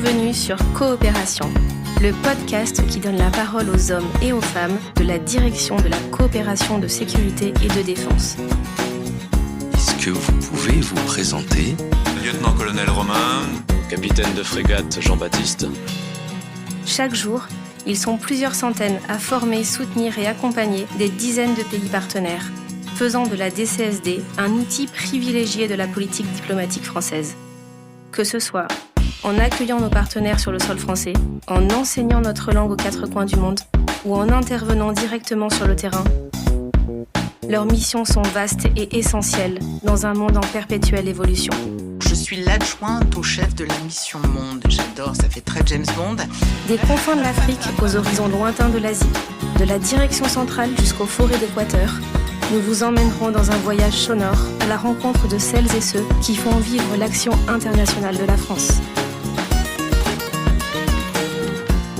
bienvenue sur Coopération, le podcast qui donne la parole aux hommes et aux femmes de la direction de la coopération de sécurité et de défense. Est-ce que vous pouvez vous présenter ? Lieutenant-colonel Romain. Capitaine de frégate Jean-Baptiste. Chaque jour, ils sont plusieurs centaines à former, soutenir et accompagner des dizaines de pays partenaires, faisant de la DCSD un outil privilégié de la politique diplomatique française. Que ce soit en accueillant nos partenaires sur le sol français, en enseignant notre langue aux quatre coins du monde ou en intervenant directement sur le terrain, leurs missions sont vastes et essentielles dans un monde en perpétuelle évolution. Je suis l'adjointe au chef de la mission Monde. J'adore, ça fait très James Bond. Des confins de l'Afrique aux horizons lointains de l'Asie, de la direction centrale jusqu'aux forêts d'Équateur, nous vous emmènerons dans un voyage sonore à la rencontre de celles et ceux qui font vivre l'action internationale de la France.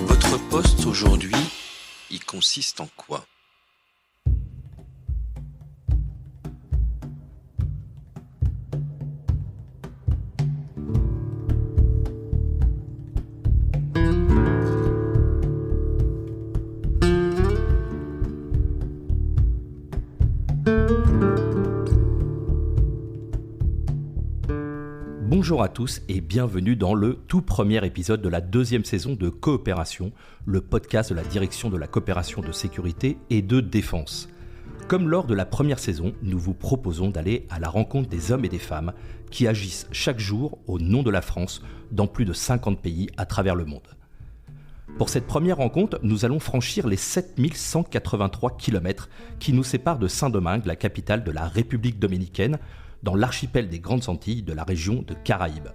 Votre poste aujourd'hui, il consiste en quoi ? Bonjour à tous et bienvenue dans le tout premier épisode de la deuxième saison de Coopération, le podcast de la direction de la coopération de sécurité et de défense. Comme lors de la première saison, nous vous proposons d'aller à la rencontre des hommes et des femmes qui agissent chaque jour au nom de la France dans plus de 50 pays à travers le monde. Pour cette première rencontre, nous allons franchir les 7183 km qui nous séparent de Saint-Domingue, la capitale de la République dominicaine, dans l'archipel des Grandes Antilles de la région de Caraïbes.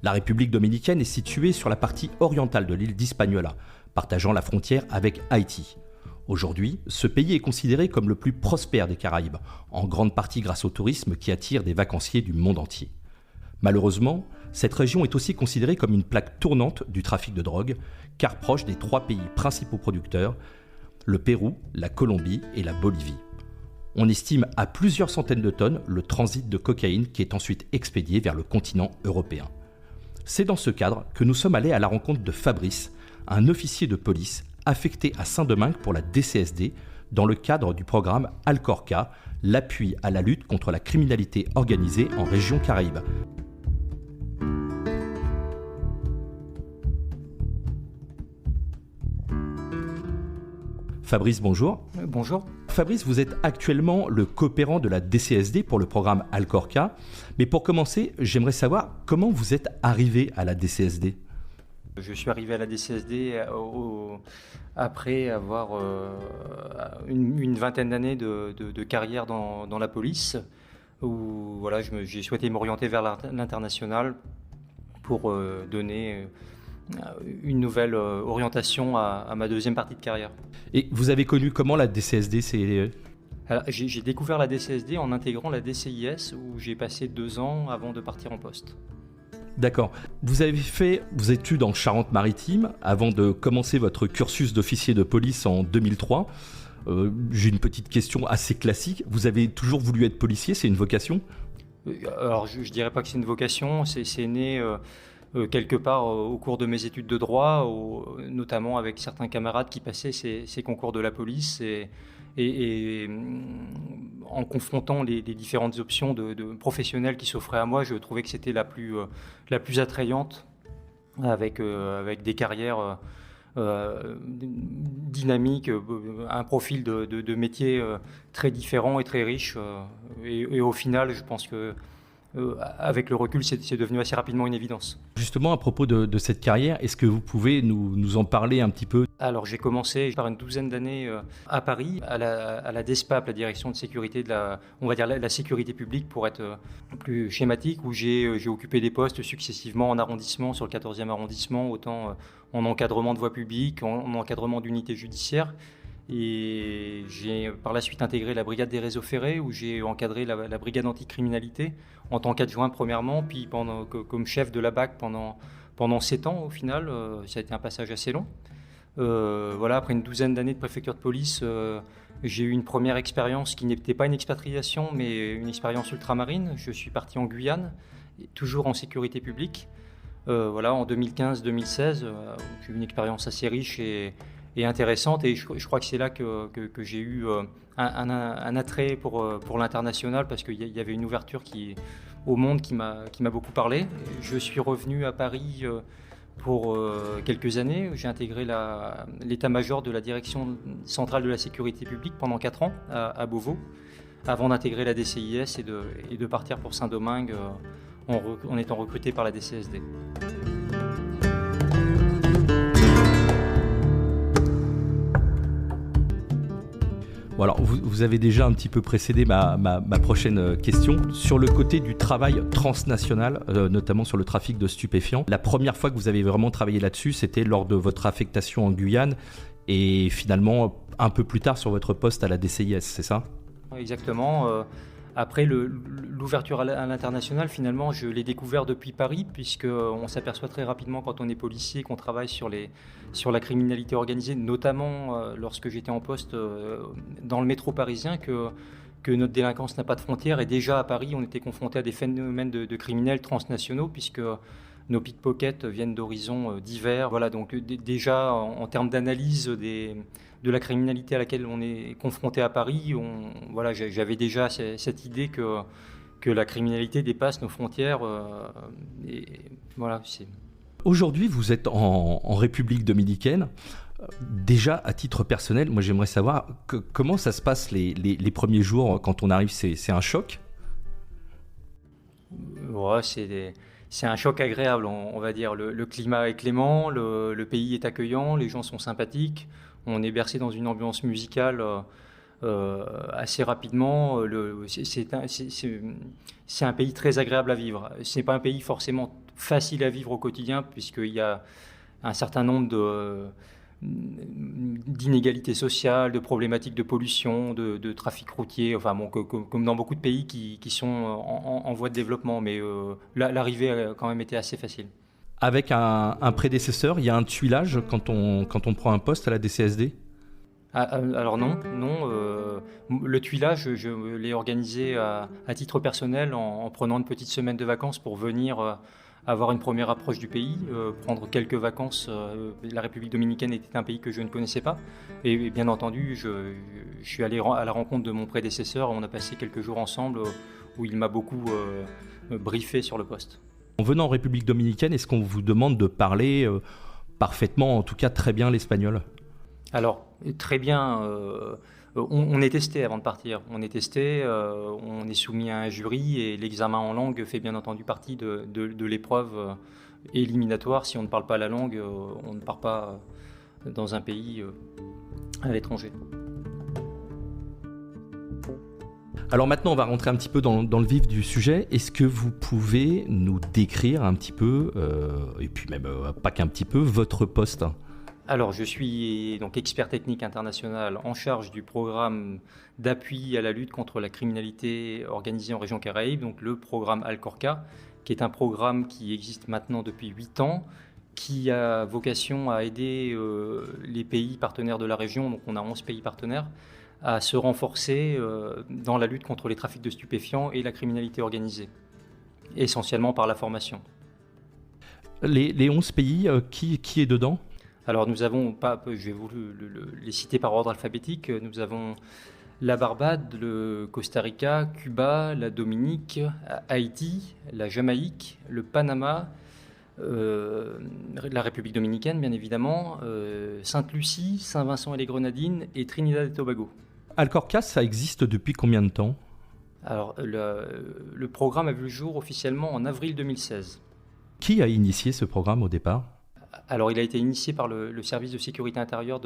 La République dominicaine est située sur la partie orientale de l'île d'Hispaniola, partageant la frontière avec Haïti. Aujourd'hui, ce pays est considéré comme le plus prospère des Caraïbes, en grande partie grâce au tourisme qui attire des vacanciers du monde entier. Malheureusement, cette région est aussi considérée comme une plaque tournante du trafic de drogue, car proche des trois pays principaux producteurs, le Pérou, la Colombie et la Bolivie. On estime à plusieurs centaines de tonnes le transit de cocaïne qui est ensuite expédié vers le continent européen. C'est dans ce cadre que nous sommes allés à la rencontre de Fabrice, un officier de police affecté à Saint-Domingue pour la DCSD dans le cadre du programme Alcorca, l'appui à la lutte contre la criminalité organisée en région Caraïbe. Fabrice, bonjour. Bonjour. Fabrice, vous êtes actuellement le coopérant de la DCSD pour le programme Alcorca. Mais pour commencer, j'aimerais savoir comment vous êtes arrivé à la DCSD. Je suis arrivé à la DCSD après avoir une vingtaine d'années de carrière dans la police, où voilà, j'ai souhaité m'orienter vers l'international pour donner une nouvelle orientation à ma deuxième partie de carrière. Et vous avez connu comment la DCSD ? Alors, j'ai découvert la DCSD en intégrant la DCIS, où j'ai passé 2 ans avant de partir en poste. D'accord. Vous avez fait vos études en Charente-Maritime avant de commencer votre cursus d'officier de police en 2003. J'ai une petite question assez classique. Vous avez toujours voulu être policier ? C'est une vocation ? Alors, je ne dirais pas que c'est une vocation. C'est né quelque part au cours de mes études de droit, notamment avec certains camarades qui passaient ces concours de la police et en confrontant les différentes options de professionnels qui s'offraient à moi, je trouvais que c'était la plus attrayante avec des carrières dynamiques, un profil de métier très différent et très riche. Et au final, je pense que avec le recul, c'est devenu assez rapidement une évidence. Justement, à propos de cette carrière, est-ce que vous pouvez nous en parler un petit peu ? Alors, j'ai commencé par une douzaine d'années à Paris, à la DESPAP, la direction de sécurité on va dire la sécurité publique pour être plus schématique, où j'ai occupé des postes successivement en arrondissement, sur le 14e arrondissement, autant en encadrement de voies publiques, en encadrement d'unités judiciaires. Et j'ai par la suite intégré la brigade des réseaux ferrés, où j'ai encadré la brigade anticriminalité en tant qu'adjoint premièrement, puis comme chef de la BAC pendant 7 ans au final. Ça a été un passage assez long. Voilà, après une douzaine d'années de préfecture de police, j'ai eu une première expérience qui n'était pas une expatriation, mais une expérience ultramarine. Je suis parti en Guyane, toujours en sécurité publique. en 2015-2016. J'ai eu une expérience assez riche et intéressante, et je crois que c'est là que j'ai eu un attrait pour l'international, parce qu'il y avait une ouverture au monde qui m'a beaucoup parlé. Je suis revenu à Paris pour quelques années. J'ai intégré l'état-major de la direction centrale de la sécurité publique pendant 4 ans à Beauvau, avant d'intégrer la DCIS et de partir pour Saint-Domingue en étant recruté par la DCSD. Bon, alors, vous avez déjà un petit peu précédé ma prochaine question. Sur le côté du travail transnational, notamment sur le trafic de stupéfiants, la première fois que vous avez vraiment travaillé là-dessus, c'était lors de votre affectation en Guyane et finalement un peu plus tard sur votre poste à la DCIS, c'est ça ? Exactement. Après, l'ouverture à l'international, finalement, je l'ai découvert depuis Paris, puisqu'on s'aperçoit très rapidement quand on est policier qu'on travaille sur la criminalité organisée, notamment lorsque j'étais en poste dans le métro parisien, que notre délinquance n'a pas de frontières. Et déjà à Paris, on était confronté à des phénomènes de criminels transnationaux, puisque nos pickpockets viennent d'horizons divers. Voilà, donc déjà en termes d'analyse de la criminalité à laquelle on est confronté à Paris, j'avais déjà cette idée que la criminalité dépasse nos frontières. Aujourd'hui, vous êtes en République dominicaine. Déjà, à titre personnel, moi j'aimerais savoir comment ça se passe les premiers jours quand on arrive. C'est un choc ? Ouais, c'est un choc agréable, on va dire. Le climat est clément, le pays est accueillant, les gens sont sympathiques. On est bercé dans une ambiance musicale assez rapidement. C'est un pays très agréable à vivre. Ce n'est pas un pays forcément facile à vivre au quotidien, puisqu'il y a un certain nombre d'inégalités sociales, de problématiques de pollution, de trafic routier, comme dans beaucoup de pays qui sont en voie de développement. Mais l'arrivée a quand même été assez facile. Avec un prédécesseur, il y a un tuilage quand on prend un poste à la DCSD ? Alors non. Le tuilage, je l'ai organisé à titre personnel en prenant une petite semaine de vacances pour venir avoir une première approche du pays, prendre quelques vacances. La République dominicaine était un pays que je ne connaissais pas. Et bien entendu, je suis allé à la rencontre de mon prédécesseur. On a passé quelques jours ensemble où il m'a beaucoup briefé sur le poste. En venant en République dominicaine, est-ce qu'on vous demande de parler parfaitement, en tout cas très bien l'espagnol ? Alors, très bien. On est testé avant de partir. On est testé, on est soumis à un jury et l'examen en langue fait bien entendu partie de l'épreuve éliminatoire. Si on ne parle pas la langue, on ne part pas dans un pays à l'étranger. Alors maintenant, on va rentrer un petit peu dans le vif du sujet. Est-ce que vous pouvez nous décrire un petit peu, et puis même pas qu'un petit peu, votre poste ? Alors, je suis donc expert technique international en charge du programme d'appui à la lutte contre la criminalité organisée en région Caraïbes, donc le programme Alcorca, qui est un programme qui existe maintenant depuis 8 ans, qui a vocation à aider les pays partenaires de la région, donc on a 11 pays partenaires, à se renforcer dans la lutte contre les trafics de stupéfiants et la criminalité organisée, essentiellement par la formation. Les 11 pays, qui est dedans ? Alors nous avons, je vais vous les citer par ordre alphabétique, nous avons la Barbade, le Costa Rica, Cuba, la Dominique, Haïti, la Jamaïque, le Panama, la République dominicaine bien évidemment, Sainte-Lucie, Saint-Vincent et les Grenadines et Trinidad et Tobago. Alcorca, ça existe depuis combien de temps ? Alors le programme a vu le jour officiellement en avril 2016. Qui a initié ce programme au départ ? Alors, il a été initié par le service de sécurité intérieure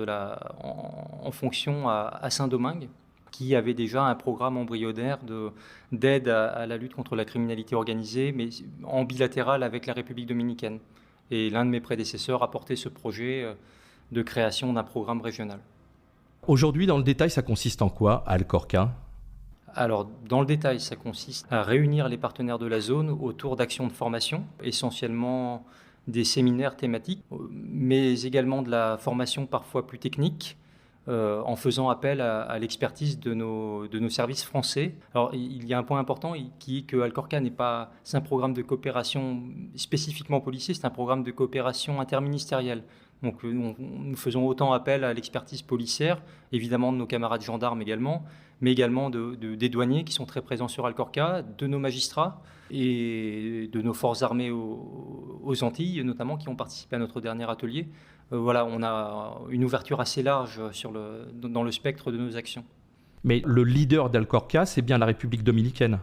en fonction à Saint-Domingue, qui avait déjà un programme embryonnaire d'aide à la lutte contre la criminalité organisée, mais en bilatéral avec la République dominicaine. Et l'un de mes prédécesseurs a porté ce projet de création d'un programme régional. Aujourd'hui, dans le détail, ça consiste en quoi, Alcorca ? Alors, dans le détail, ça consiste à réunir les partenaires de la zone autour d'actions de formation, essentiellement des séminaires thématiques, mais également de la formation parfois plus technique, en faisant appel à l'expertise de nos services français. Alors, il y a un point important qui est que Alcorca c'est un programme de coopération spécifiquement policier, c'est un programme de coopération interministérielle. Donc, nous faisons autant appel à l'expertise policière, évidemment de nos camarades gendarmes également, mais également des douaniers qui sont très présents sur Alcorca, de nos magistrats et de nos forces armées aux Antilles, notamment, qui ont participé à notre dernier atelier. Voilà, on a une ouverture assez large dans le spectre de nos actions. Mais le leader d'Alcorca, c'est bien la République dominicaine.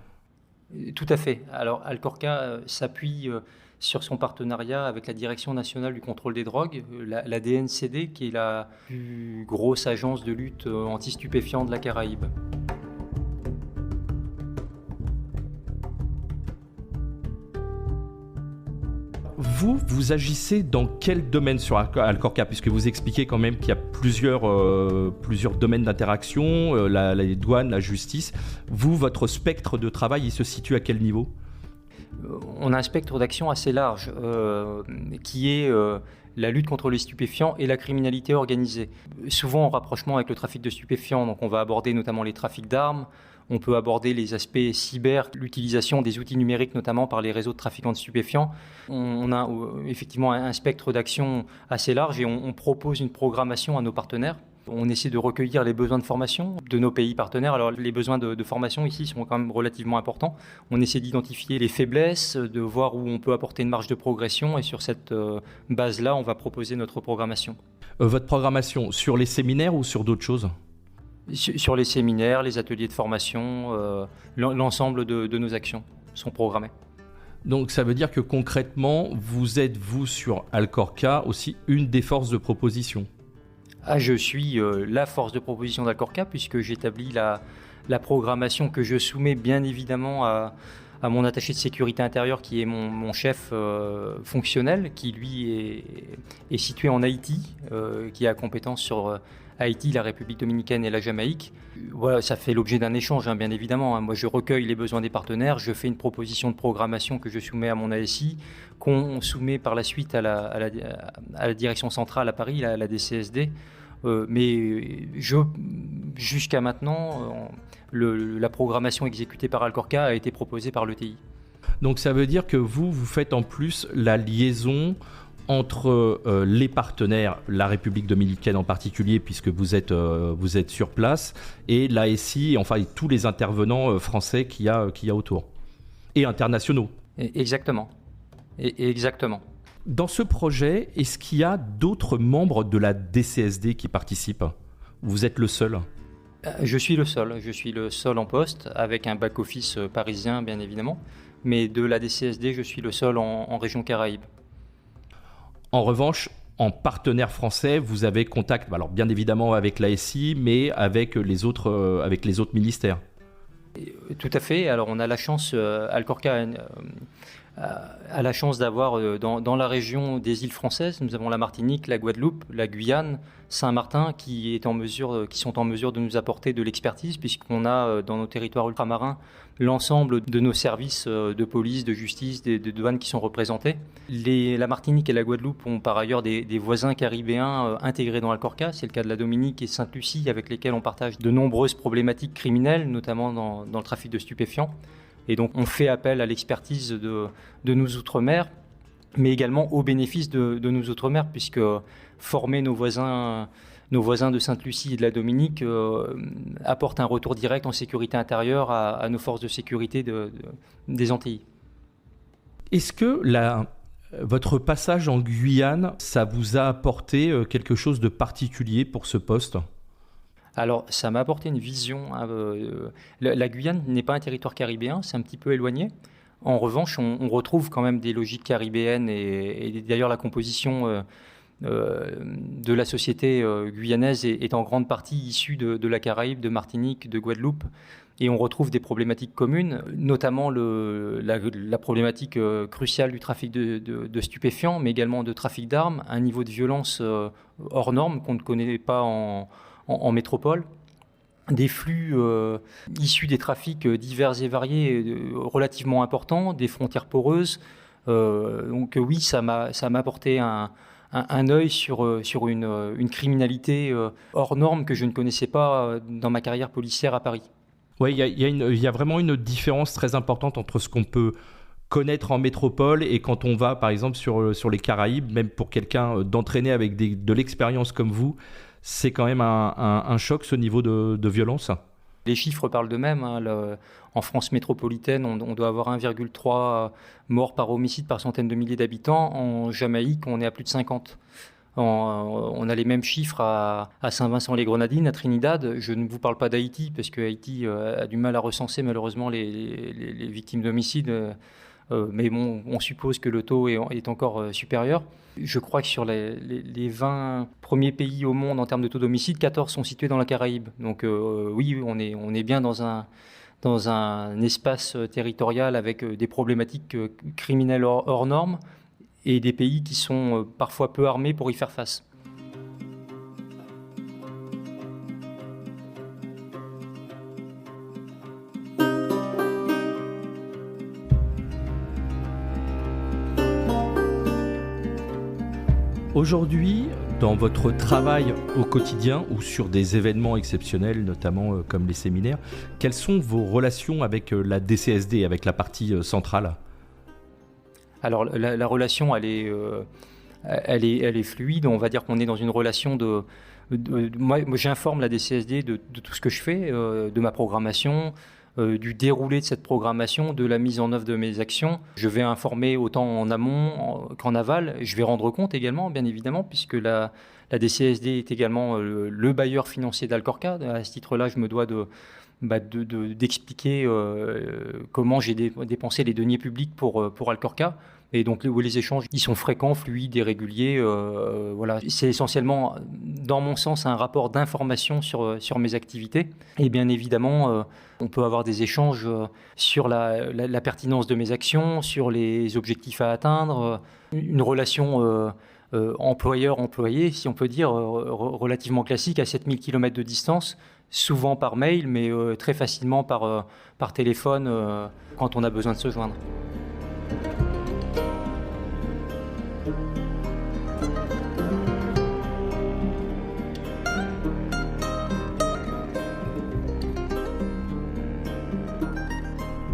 Tout à fait. Alors, Alcorca s'appuie sur son partenariat avec la Direction nationale du contrôle des drogues, la DNCD, qui est la plus grosse agence de lutte anti-stupéfiants de la Caraïbe. Vous agissez dans quel domaine sur Alcorca, puisque vous expliquez quand même qu'il y a plusieurs domaines d'interaction, les douanes, la justice. Votre spectre de travail, il se situe à quel niveau ? On a un spectre d'action assez large, qui est la lutte contre les stupéfiants et la criminalité organisée. Souvent en rapprochement avec le trafic de stupéfiants, donc on va aborder notamment les trafics d'armes. On peut aborder les aspects cyber, l'utilisation des outils numériques, notamment par les réseaux de trafiquants de stupéfiants. On a effectivement un spectre d'action assez large et on propose une programmation à nos partenaires. On essaie de recueillir les besoins de formation de nos pays partenaires. Alors les besoins de formation ici sont quand même relativement importants. On essaie d'identifier les faiblesses, de voir où on peut apporter une marge de progression et sur cette base-là, on va proposer notre programmation. Votre programmation sur les séminaires ou sur d'autres choses ? Sur les séminaires, les ateliers de formation, l'ensemble de nos actions sont programmées. Donc ça veut dire que concrètement, vous êtes, sur Alcorca, aussi une des forces de proposition ? Je suis la force de proposition d'Alcorca puisque j'établis la programmation que je soumets bien évidemment à mon attaché de sécurité intérieure qui est mon chef fonctionnel qui lui est situé en Haïti, qui a compétence sur Haïti, la République dominicaine et la Jamaïque. Voilà, ça fait l'objet d'un échange, bien évidemment. Moi, je recueille les besoins des partenaires, je fais une proposition de programmation que je soumets à mon ASI, qu'on soumet par la suite à la direction centrale à Paris, la DCSD. Mais jusqu'à maintenant, la programmation exécutée par Alcorca a été proposée par l'ETI. Donc ça veut dire que vous faites en plus la liaison entre les partenaires, la République dominicaine en particulier, puisque vous êtes sur place, et l'ASI, enfin et tous les intervenants français qu'il y a autour, et internationaux. Exactement. Exactement. Dans ce projet, est-ce qu'il y a d'autres membres de la DCSD qui participent ? Vous êtes le seul ? Je suis le seul en poste, avec un back-office parisien, bien évidemment, mais de la DCSD, je suis le seul en région Caraïbe. En revanche, en partenaire français, vous avez contact, alors bien évidemment avec l'ASI, mais avec les autres ministères. Tout à fait. Alors on a la chance, Alcorca a la chance d'avoir dans la région des îles françaises, nous avons la Martinique, la Guadeloupe, la Guyane, Saint-Martin qui sont en mesure de nous apporter de l'expertise puisqu'on a dans nos territoires ultramarins l'ensemble de nos services de police, de justice, de douane qui sont représentés. La Martinique et la Guadeloupe ont par ailleurs des voisins caribéens intégrés dans Alcorca. C'est le cas de la Dominique et Sainte-Lucie avec lesquels on partage de nombreuses problématiques criminelles, notamment dans le trafic de stupéfiants. Et donc on fait appel à l'expertise de nos Outre-mer, mais également au bénéfice de nos Outre-mer, puisque former nos voisins de Sainte-Lucie et de la Dominique apporte un retour direct en sécurité intérieure à nos forces de sécurité des Antilles. Est-ce que votre passage en Guyane, ça vous a apporté quelque chose de particulier pour ce poste ? Alors, ça m'a apporté une vision. La Guyane n'est pas un territoire caribéen, c'est un petit peu éloigné. En revanche, on retrouve quand même des logiques caribéennes et d'ailleurs la composition de la société guyanaise est en grande partie issue de la Caraïbe, de Martinique, de Guadeloupe. Et on retrouve des problématiques communes, notamment la problématique cruciale du trafic de stupéfiants, mais également de trafic d'armes, un niveau de violence hors norme qu'on ne connaît pas en métropole, des flux issus des trafics divers et variés relativement importants, des frontières poreuses. Donc oui, ça m'a apporté un un œil sur une criminalité hors norme que je ne connaissais pas dans ma carrière policière à Paris. Oui, il y a vraiment une différence très importante entre ce qu'on peut connaître en métropole et quand on va, par exemple, sur les Caraïbes, même pour quelqu'un d'entraîné avec de l'expérience comme vous, c'est quand même un choc, ce niveau de violence. Les chiffres parlent d'eux-mêmes. En France métropolitaine, on doit avoir 1,3 morts par homicide par centaine de milliers d'habitants. En Jamaïque, on est à plus de 50. On a les mêmes chiffres à Saint-Vincent-les-Grenadines, à Trinidad. Je ne vous parle pas d'Haïti, parce que Haïti a du mal à recenser malheureusement les victimes d'homicide. Mais bon, on suppose que le taux est encore supérieur. Je crois que sur les 20 premiers pays au monde en termes de taux d'homicide, 14 sont situés dans la Caraïbe. Donc oui, on est bien dans un espace territorial avec des problématiques criminelles hors normes et des pays qui sont parfois peu armés pour y faire face. Aujourd'hui, dans votre travail au quotidien ou sur des événements exceptionnels, notamment comme les séminaires, quelles sont vos relations avec la DCSD, avec la partie centrale ? Alors la relation, elle est fluide. On va dire qu'on est dans une relation moi j'informe la DCSD de tout ce que je fais, de ma programmation, du déroulé de cette programmation, de la mise en œuvre de mes actions. Je vais informer autant en amont qu'en aval. Je vais rendre compte également, bien évidemment, puisque la DCSD est également le bailleur financier d'Alcorca. À ce titre-là, je me dois d'expliquer comment j'ai dépensé les deniers publics pour Alcorca. Et donc les échanges, ils sont fréquents, fluides et réguliers. Voilà. C'est essentiellement, dans mon sens, un rapport d'information sur mes activités. Et bien évidemment, on peut avoir des échanges sur la pertinence de mes actions, sur les objectifs à atteindre, une relation employeur-employé, si on peut dire, relativement classique, à 7000 km de distance, souvent par mail, mais très facilement par téléphone quand on a besoin de se joindre.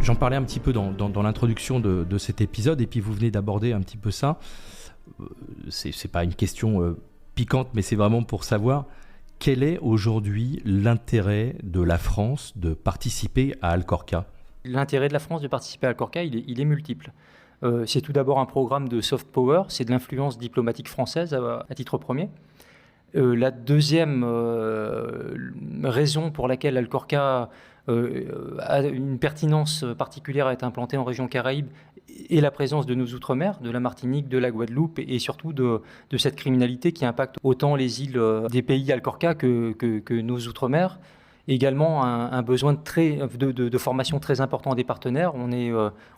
J'en parlais un petit peu dans l'introduction de cet épisode, et puis vous venez d'aborder un petit peu ça. C'est pas une question piquante, mais c'est vraiment pour savoir quel est aujourd'hui l'intérêt de la France de participer à Alcorca ? L'intérêt de la France de participer à Alcorca, il est multiple. C'est tout d'abord un programme de soft power, c'est de l'influence diplomatique française à titre premier. La deuxième raison pour laquelle Alcorca a une pertinence particulière à être implanté en région Caraïbe et la présence de nos outre-mer, de la Martinique, de la Guadeloupe et surtout de cette criminalité qui impacte autant les îles des pays Alcorca que nos outre-mer. Également un besoin de formation très important des partenaires. On est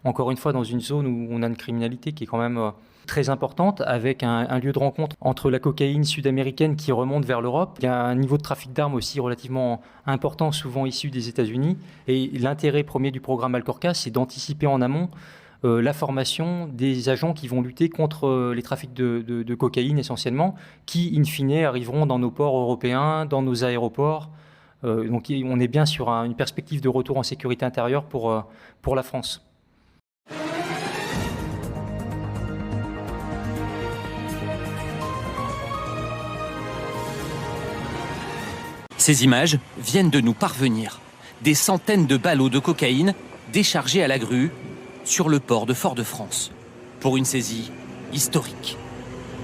encore une fois dans une zone où on a une criminalité qui est quand même très importante, avec un lieu de rencontre entre la cocaïne sud-américaine qui remonte vers l'Europe. Il y a un niveau de trafic d'armes aussi relativement important, souvent issu des États-Unis. Et l'intérêt premier du programme Alcorca, c'est d'anticiper en amont la formation des agents qui vont lutter contre les trafics de cocaïne essentiellement, qui, in fine, arriveront dans nos ports européens, dans nos aéroports. Donc on est bien sur une perspective de retour en sécurité intérieure pour la France. Ces images viennent de nous parvenir. Des centaines de ballots de cocaïne déchargés à la grue sur le port de Fort-de-France pour une saisie historique.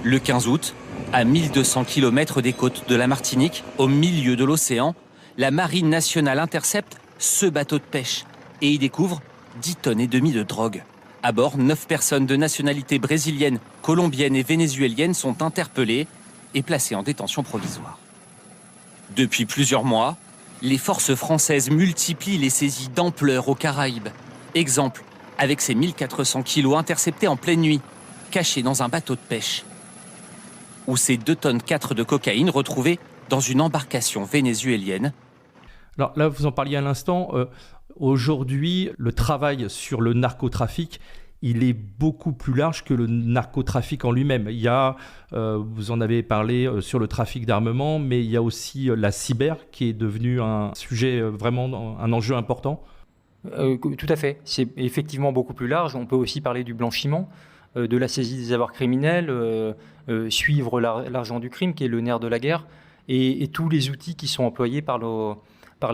Le 15 août, à 1200 km des côtes de la Martinique, au milieu de l'océan, la Marine nationale intercepte ce bateau de pêche et y découvre 10 tonnes et demie de drogue. À bord, 9 personnes de nationalité brésilienne, colombienne et vénézuélienne sont interpellées et placées en détention provisoire. Depuis plusieurs mois, les forces françaises multiplient les saisies d'ampleur aux Caraïbes. Exemple, avec ces 1400 kilos interceptés en pleine nuit, cachés dans un bateau de pêche. Ou ces 2,4 tonnes de cocaïne retrouvées dans une embarcation vénézuélienne. Alors là, vous en parliez à l'instant. Aujourd'hui, le travail sur le narcotrafic, il est beaucoup plus large que le narcotrafic en lui-même. Il y a, vous en avez parlé sur le trafic d'armement, mais il y a aussi la cyber qui est devenue un sujet vraiment, un enjeu important. Tout à fait. C'est effectivement beaucoup plus large. On peut aussi parler du blanchiment, de la saisie des avoirs criminels, suivre l'argent du crime, qui est le nerf de la guerre, et tous les outils qui sont employés par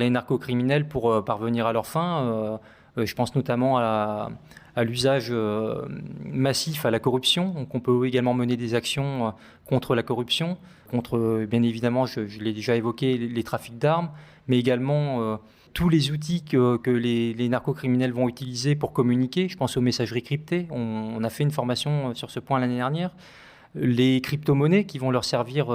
les narcocriminels pour parvenir à leurs fins. Je pense notamment à l'usage massif à la corruption. Donc on peut également mener des actions contre la corruption, contre, bien évidemment, je l'ai déjà évoqué, les trafics d'armes, mais également tous les outils que les narcocriminels vont utiliser pour communiquer. Je pense aux messageries cryptées. On a fait une formation sur ce point l'année dernière. Les crypto-monnaies qui vont leur servir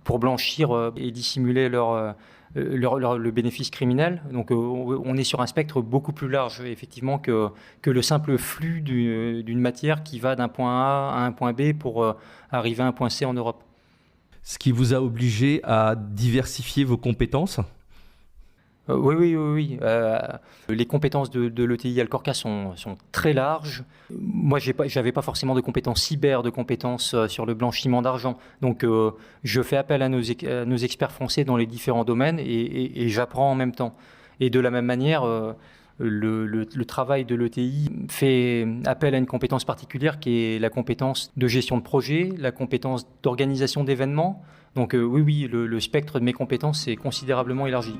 pour blanchir et dissimuler le bénéfice criminel. Donc on est sur un spectre beaucoup plus large, effectivement, que le simple flux d'une matière qui va d'un point A à un point B pour arriver à un point C en Europe. Ce qui vous a obligé à diversifier vos compétences ? Oui. Les compétences de l'ETI Alcorca sont très larges. Moi, j'avais pas forcément de compétences cyber, de compétences sur le blanchiment d'argent. Donc, je fais appel à nos experts français dans les différents domaines et j'apprends en même temps. Et de la même manière, le travail de l'ETI fait appel à une compétence particulière qui est la compétence de gestion de projet, la compétence d'organisation d'événements. Donc, oui, le spectre de mes compétences est considérablement élargi.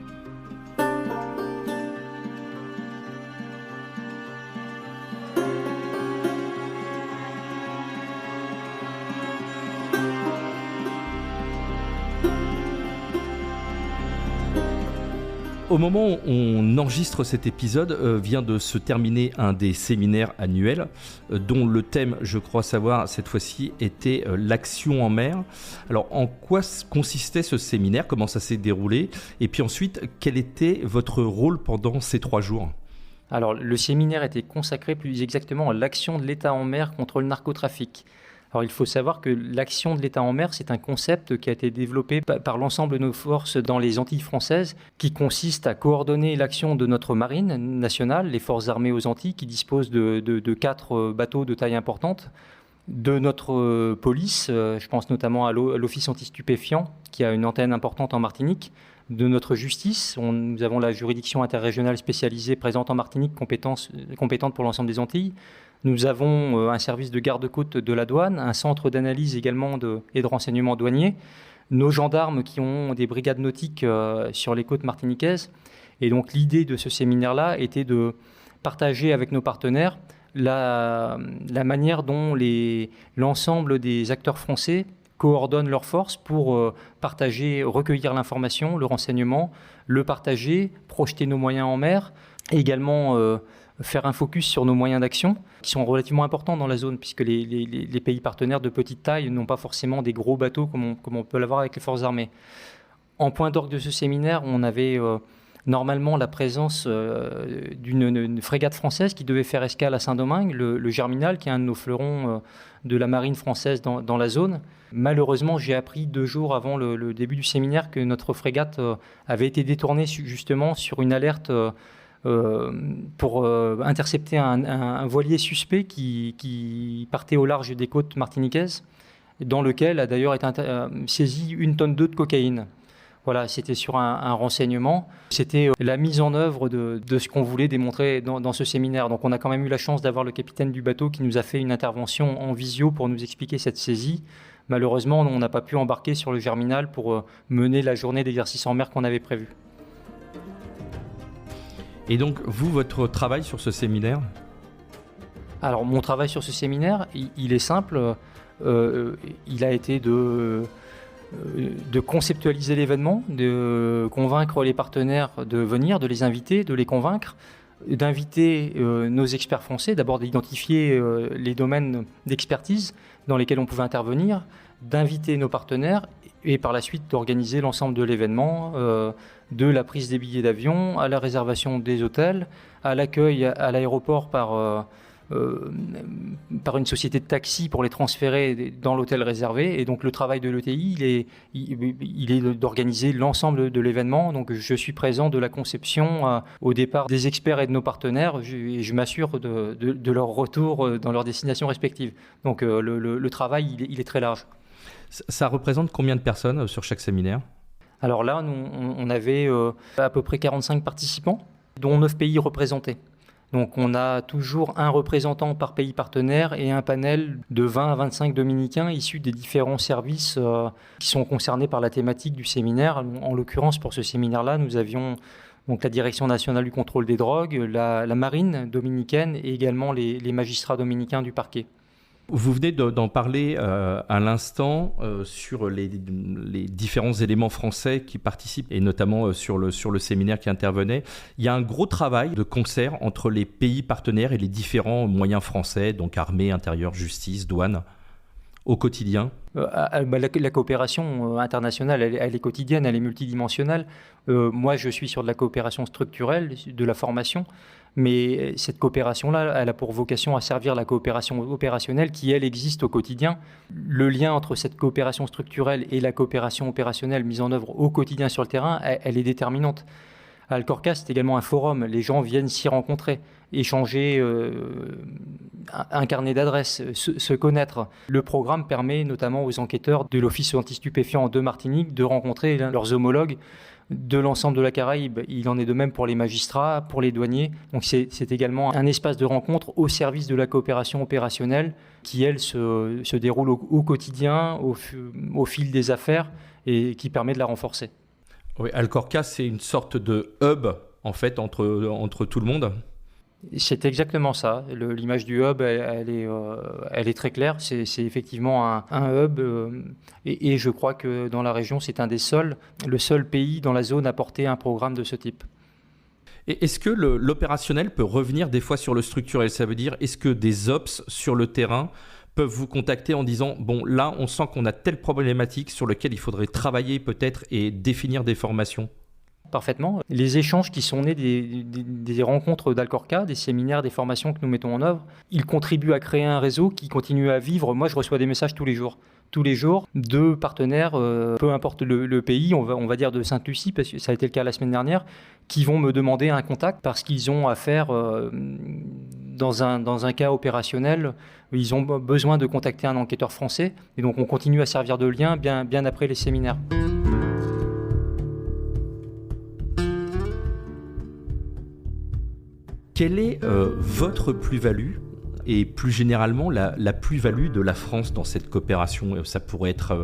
Au moment où on enregistre cet épisode, vient de se terminer un des séminaires annuels, dont le thème, je crois savoir, cette fois-ci, était l'action en mer. Alors, en quoi consistait ce séminaire ? Comment ça s'est déroulé ? Et puis ensuite, quel était votre rôle pendant ces 3 jours ? Alors, le séminaire était consacré plus exactement à l'action de l'État en mer contre le narcotrafic. Alors, il faut savoir que l'action de l'État en mer, c'est un concept qui a été développé par l'ensemble de nos forces dans les Antilles françaises, qui consiste à coordonner l'action de notre marine nationale, les forces armées aux Antilles, qui disposent de 4 bateaux de taille importante, de notre police, je pense notamment à l'Office anti-stupéfiants, qui a une antenne importante en Martinique, de notre justice. Nous avons la juridiction interrégionale spécialisée présente en Martinique, compétente pour l'ensemble des Antilles. Nous avons un service de garde-côte de la douane, un centre d'analyse également et de renseignement douanier, nos gendarmes qui ont des brigades nautiques sur les côtes martiniquaises. Et donc l'idée de ce séminaire-là était de partager avec nos partenaires la manière dont l'ensemble des acteurs français coordonnent leurs forces pour partager, recueillir l'information, le renseignement, le partager, projeter nos moyens en mer, et également faire un focus sur nos moyens d'action, qui sont relativement importants dans la zone, puisque les pays partenaires de petite taille n'ont pas forcément des gros bateaux comme on peut l'avoir avec les forces armées. En point d'orgue de ce séminaire, on avait normalement la présence d'une frégate française qui devait faire escale à Saint-Domingue, le Germinal, qui est un de nos fleurons de la marine française dans la zone. Malheureusement, j'ai appris 2 jours avant le début du séminaire que notre frégate avait été détournée justement sur une alerte pour intercepter un voilier suspect qui partait au large des côtes martiniquaises, dans lequel a d'ailleurs été saisi 1,2 tonne de cocaïne. Voilà, c'était sur un renseignement. C'était la mise en œuvre de ce qu'on voulait démontrer dans ce séminaire. Donc on a quand même eu la chance d'avoir le capitaine du bateau qui nous a fait une intervention en visio pour nous expliquer cette saisie. Malheureusement, on n'a pas pu embarquer sur le Germinal pour mener la journée d'exercice en mer qu'on avait prévue. Et donc, vous, votre travail sur ce séminaire ? Alors, mon travail sur ce séminaire, il est simple. Il a été de conceptualiser l'événement, de convaincre les partenaires de venir, de les inviter, de les convaincre, d'inviter nos experts français, d'abord d'identifier les domaines d'expertise dans lesquels on pouvait intervenir, d'inviter nos partenaires et par la suite d'organiser l'ensemble de l'événement, de la prise des billets d'avion, à la réservation des hôtels, à l'accueil à l'aéroport par par une société de taxi pour les transférer dans l'hôtel réservé. Et donc le travail de l'ETI, il est d'organiser l'ensemble de l'événement. Donc je suis présent de la conception au départ des experts et de nos partenaires. Je m'assure de leur retour dans leurs destinations respectives. Donc le travail, il est très large. Ça représente combien de personnes sur chaque séminaire ? Alors là, on avait à peu près 45 participants, dont 9 pays représentés. Donc on a toujours un représentant par pays partenaire et un panel de 20 à 25 dominicains issus des différents services qui sont concernés par la thématique du séminaire. En l'occurrence, pour ce séminaire-là, nous avions donc la Direction nationale du contrôle des drogues, la marine dominicaine et également les magistrats dominicains du parquet. Vous venez d'en parler à l'instant sur les différents éléments français qui participent et notamment sur le séminaire qui intervenait. Il y a un gros travail de concert entre les pays partenaires et les différents moyens français, donc armée, intérieur, justice, douane, au quotidien. La coopération internationale, elle est quotidienne, elle est multidimensionnelle. Moi, je suis sur de la coopération structurelle, de la formation. Mais cette coopération-là, elle a pour vocation à servir la coopération opérationnelle qui, elle, existe au quotidien. Le lien entre cette coopération structurelle et la coopération opérationnelle mise en œuvre au quotidien sur le terrain, elle est déterminante. Alcorca, c'est également un forum. Les gens viennent s'y rencontrer, échanger un carnet d'adresses, se connaître. Le programme permet notamment aux enquêteurs de l'Office anti-stupéfiants de Martinique de rencontrer leurs homologues de l'ensemble de la Caraïbe. Il en est de même pour les magistrats, pour les douaniers. Donc c'est également un espace de rencontre au service de la coopération opérationnelle qui, elle, se déroule au quotidien, au fil des affaires et qui permet de la renforcer. Oui, Alcorca, c'est une sorte de hub, en fait, entre tout le monde. C'est exactement ça. L'image du hub, elle est très claire. C'est effectivement un hub et je crois que dans la région, c'est le seul pays dans la zone à porter un programme de ce type. Et est-ce que l'opérationnel peut revenir des fois sur le structurel ? Ça veut dire, est-ce que des ops sur le terrain peuvent vous contacter en disant « Bon, là, on sent qu'on a telle problématique sur laquelle il faudrait travailler peut-être et définir des formations » ? Parfaitement. Les échanges qui sont nés des rencontres d'Alcorca, des séminaires, des formations que nous mettons en œuvre, ils contribuent à créer un réseau qui continue à vivre. Moi, je reçois des messages tous les jours. Tous les jours, de partenaires, peu importe le pays, on va dire de Sainte-Lucie, parce que ça a été le cas la semaine dernière, qui vont me demander un contact parce qu'ils ont affaire, dans un cas opérationnel, ils ont besoin de contacter un enquêteur français. Et donc, on continue à servir de lien bien après les séminaires. Quelle est votre plus-value et plus généralement la plus-value de la France dans cette coopération ? Ça pourrait être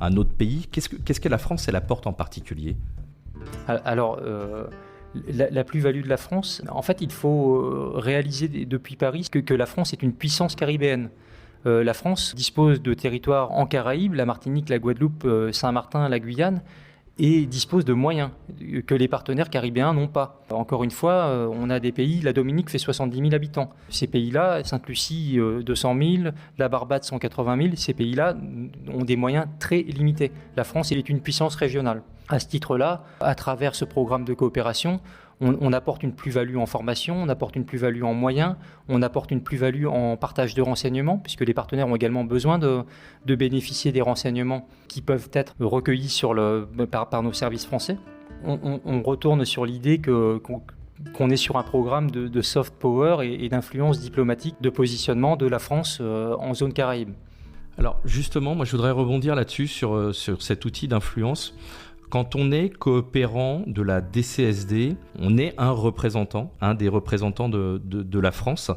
un autre pays. Qu'est-ce que la France, elle apporte en particulier ? Alors, la plus-value de la France, en fait, il faut réaliser depuis Paris que la France est une puissance caribéenne. La France dispose de territoires en Caraïbes, la Martinique, la Guadeloupe, Saint-Martin, la Guyane, et dispose de moyens que les partenaires caribéens n'ont pas. Encore une fois, on a des pays, la Dominique fait 70 000 habitants. Ces pays-là, Sainte-Lucie, 200 000, la Barbade, 180 000, ces pays-là ont des moyens très limités. La France, elle est une puissance régionale. À ce titre-là, à travers ce programme de coopération, on apporte une plus-value en formation, on apporte une plus-value en moyens, on apporte une plus-value en partage de renseignements, puisque les partenaires ont également besoin de bénéficier des renseignements qui peuvent être recueillis par nos services français. On retourne sur l'idée qu'on est sur un programme de soft power et d'influence diplomatique, de positionnement de la France en zone Caraïbe. Alors justement, moi je voudrais rebondir là-dessus, sur cet outil d'influence. Quand on est coopérant de la DCSD, on est un des représentants de la France.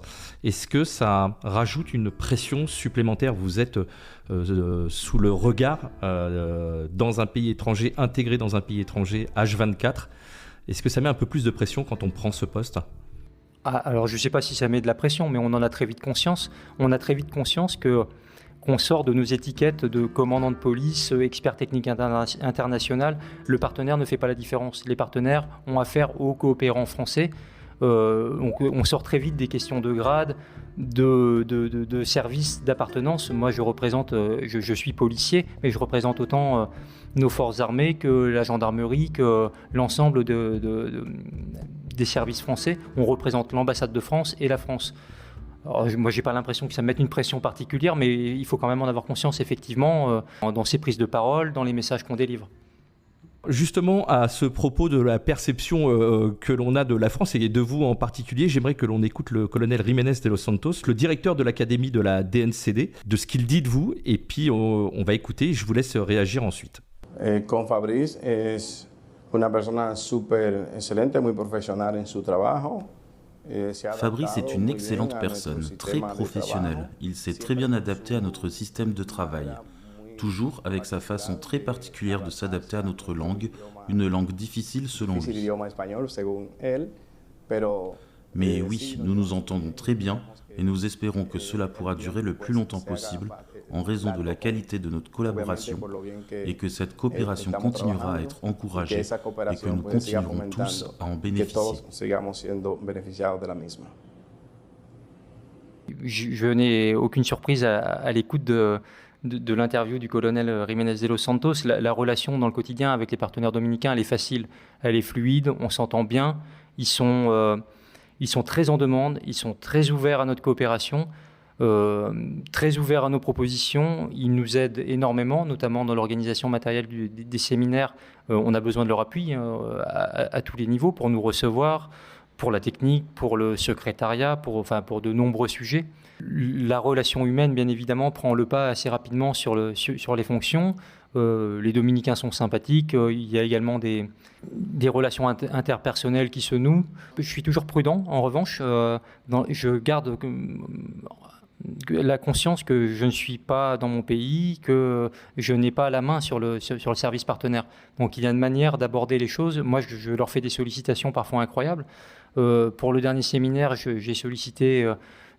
Est-ce que ça rajoute une pression supplémentaire ? Vous êtes sous le regard dans un pays étranger, intégré dans un pays étranger, H24. Est-ce que ça met un peu plus de pression quand on prend ce poste ? Alors je ne sais pas si ça met de la pression, mais on en a très vite conscience. On a très vite conscience qu'on sort de nos étiquettes de commandant de police, expert technique international. Le partenaire ne fait pas la différence. Les partenaires ont affaire aux coopérants français. On sort très vite des questions de grade, de service, d'appartenance. Moi, je suis policier, mais je représente autant nos forces armées que la gendarmerie, que l'ensemble des services français. On représente l'ambassade de France et la France. Alors, moi, j'ai pas l'impression que ça me mette une pression particulière, mais il faut quand même en avoir conscience, effectivement, dans ces prises de parole, dans les messages qu'on délivre. Justement, à ce propos de la perception que l'on a de la France et de vous en particulier, j'aimerais que l'on écoute le colonel Jiménez de los Santos, le directeur de l'académie de la DNCD, de ce qu'il dit de vous, et puis on va écouter, je vous laisse réagir ensuite. Con Fabrice es una persona súper excelente, muy profesional en su trabajo. Fabrice est une excellente personne, très professionnelle. Il s'est très bien adapté à notre système de travail. Toujours avec sa façon très particulière de s'adapter à notre langue, une langue difficile selon lui. Mais oui, nous nous entendons très bien et nous espérons que cela pourra durer le plus longtemps possible en raison de la qualité de notre collaboration et que cette coopération continuera à être encouragée et que nous continuerons tous à en bénéficier. Je n'ai aucune surprise à l'écoute de l'interview du colonel Jiménez de los Santos. La relation dans le quotidien avec les partenaires dominicains, elle est facile, elle est fluide, on s'entend bien. Ils sont très en demande, ils sont très ouverts à notre coopération, très ouverts à nos propositions. Ils nous aident énormément, notamment dans l'organisation matérielle des séminaires. On a besoin de leur appui à tous les niveaux pour nous recevoir, pour la technique, pour le secrétariat, pour de nombreux sujets. La relation humaine, bien évidemment, prend le pas assez rapidement sur les fonctions. Les Dominicains sont sympathiques. Il y a également des relations interpersonnelles qui se nouent. Je suis toujours prudent, en revanche. Je garde la conscience que je ne suis pas dans mon pays, que je n'ai pas la main sur le service partenaire. Donc il y a une manière d'aborder les choses. Moi, je leur fais des sollicitations parfois incroyables. Pour le dernier séminaire, j'ai sollicité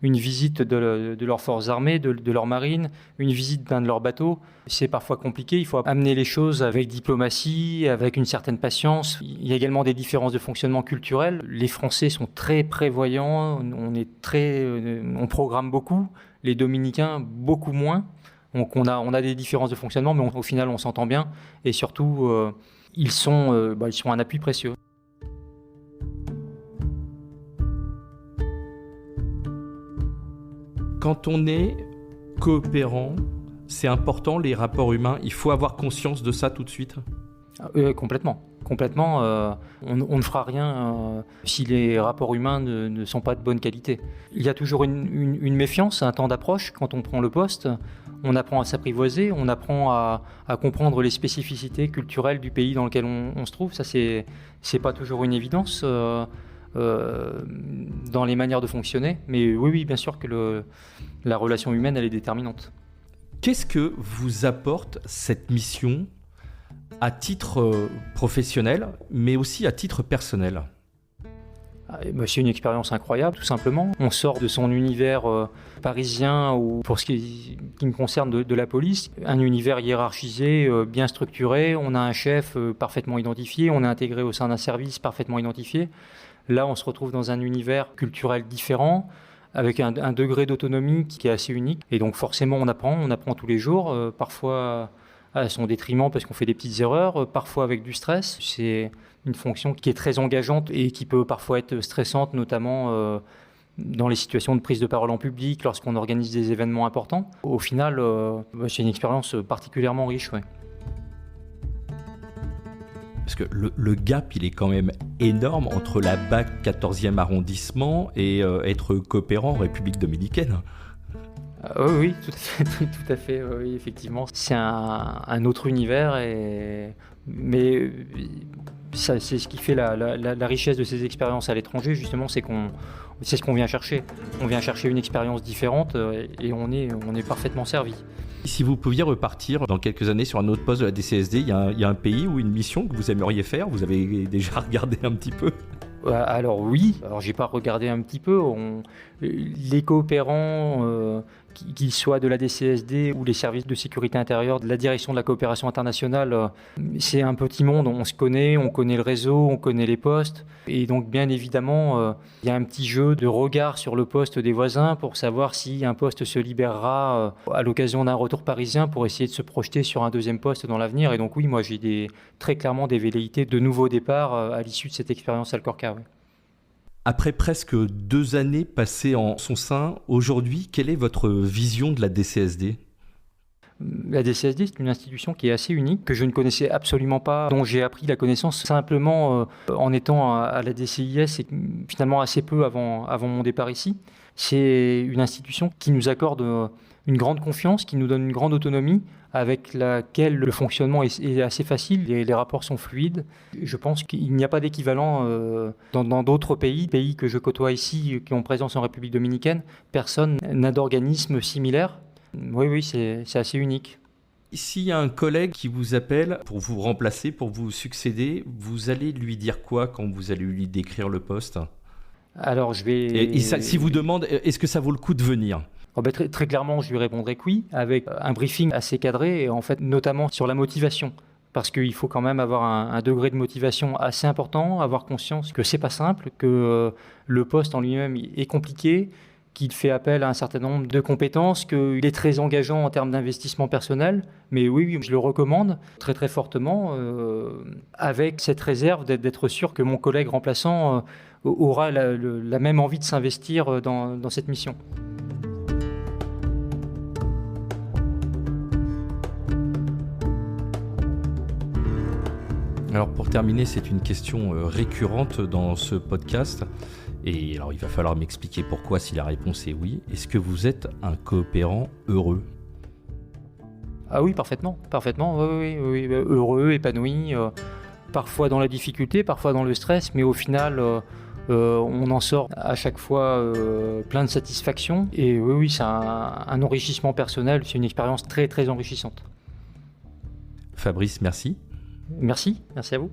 une visite de leurs forces armées, de leur marine, une visite d'un de leurs bateaux. C'est parfois compliqué, il faut amener les choses avec diplomatie, avec une certaine patience. Il y a également des différences de fonctionnement culturel. Les Français sont très prévoyants, on programme beaucoup, les Dominicains beaucoup moins. Donc on a des différences de fonctionnement, mais au final on s'entend bien. Et surtout, ils sont un appui précieux. Quand on est coopérant, c'est important les rapports humains, il faut avoir conscience de ça tout de suite. Complètement. On ne fera rien si les rapports humains ne sont pas de bonne qualité. Il y a toujours une méfiance, un temps d'approche quand on prend le poste. On apprend à s'apprivoiser, on apprend à comprendre les spécificités culturelles du pays dans lequel on se trouve. Ça, c'est pas toujours une évidence. Dans les manières de fonctionner. Mais oui, bien sûr que la relation humaine, elle est déterminante. Qu'est-ce que vous apporte cette mission à titre professionnel, mais aussi à titre personnel ? C'est une expérience incroyable, tout simplement. On sort de son univers parisien, ou pour ce qui me concerne de la police, un univers hiérarchisé, bien structuré. On a un chef parfaitement identifié, on est intégré au sein d'un service parfaitement identifié. Là, on se retrouve dans un univers culturel différent, avec un degré d'autonomie qui est assez unique. Et donc forcément, on apprend tous les jours, parfois à son détriment parce qu'on fait des petites erreurs, parfois avec du stress. C'est une fonction qui est très engageante et qui peut parfois être stressante, notamment dans les situations de prise de parole en public, lorsqu'on organise des événements importants. Au final, c'est une expérience particulièrement riche. Ouais. Parce que le gap, il est quand même énorme entre la BAC 14e arrondissement et être coopérant en République dominicaine. Oui, tout à fait, oui, effectivement. C'est un autre univers, mais ça, c'est ce qui fait la richesse de ces expériences à l'étranger, justement, c'est ce qu'on vient chercher. On vient chercher une expérience différente et on est parfaitement servi. Si vous pouviez repartir dans quelques années sur un autre poste de la DCSD, il y a un pays ou une mission que vous aimeriez faire ? Vous avez déjà regardé un petit peu ? Alors oui, j'ai pas regardé un petit peu. Les coopérants, qu'ils soient de la DCSD ou les services de sécurité intérieure, de la direction de la coopération internationale, c'est un petit monde, on se connaît, on connaît le réseau, on connaît les postes. Et donc bien évidemment, il y a un petit jeu de regard sur le poste des voisins pour savoir si un poste se libérera à l'occasion d'un retour parisien pour essayer de se projeter sur un deuxième poste dans l'avenir. Et donc oui, moi j'ai très clairement des velléités de nouveaux départs à l'issue de cette expérience Alcorca. Oui. Après presque 2 années passées en son sein, aujourd'hui, quelle est votre vision de la DCSD ? La DCSD, c'est une institution qui est assez unique, que je ne connaissais absolument pas, dont j'ai appris la connaissance simplement en étant à la DCIS et finalement assez peu avant mon départ ici. C'est une institution qui nous accorde une grande confiance, qui nous donne une grande autonomie, avec laquelle le fonctionnement est assez facile, les rapports sont fluides. Je pense qu'il n'y a pas d'équivalent dans d'autres pays que je côtoie ici, qui ont présence en République dominicaine. Personne n'a d'organisme similaire. Oui, c'est assez unique. S'il y a un collègue qui vous appelle pour vous remplacer, pour vous succéder, vous allez lui dire quoi quand vous allez lui décrire le poste ? Alors, je vais... Et si vous demande, est-ce que ça vaut le coup de venir ? Très clairement, je lui répondrai que oui, avec un briefing assez cadré, et en fait, notamment sur la motivation. Parce qu'il faut quand même avoir un degré de motivation assez important, avoir conscience que c'est pas simple, que le poste en lui-même est compliqué, qu'il fait appel à un certain nombre de compétences, qu'il est très engageant en termes d'investissement personnel. Mais oui, je le recommande très très fortement, avec cette réserve d'être sûr que mon collègue remplaçant aura la même envie de s'investir dans cette mission. Alors pour terminer, c'est une question récurrente dans ce podcast. Et alors il va falloir m'expliquer pourquoi, si la réponse est oui. Est-ce que vous êtes un coopérant heureux ? Ah oui, parfaitement. Oui. Heureux, épanoui, parfois dans la difficulté, parfois dans le stress, mais au final, on en sort à chaque fois plein de satisfaction. Et oui, c'est un enrichissement personnel, c'est une expérience très très enrichissante. Fabrice, merci. Merci à vous.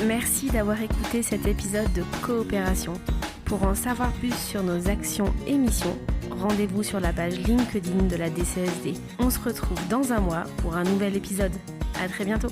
Merci d'avoir écouté cet épisode de Coopération. Pour en savoir plus sur nos actions et missions, rendez-vous sur la page LinkedIn de la DCSD. On se retrouve dans un mois pour un nouvel épisode. À très bientôt.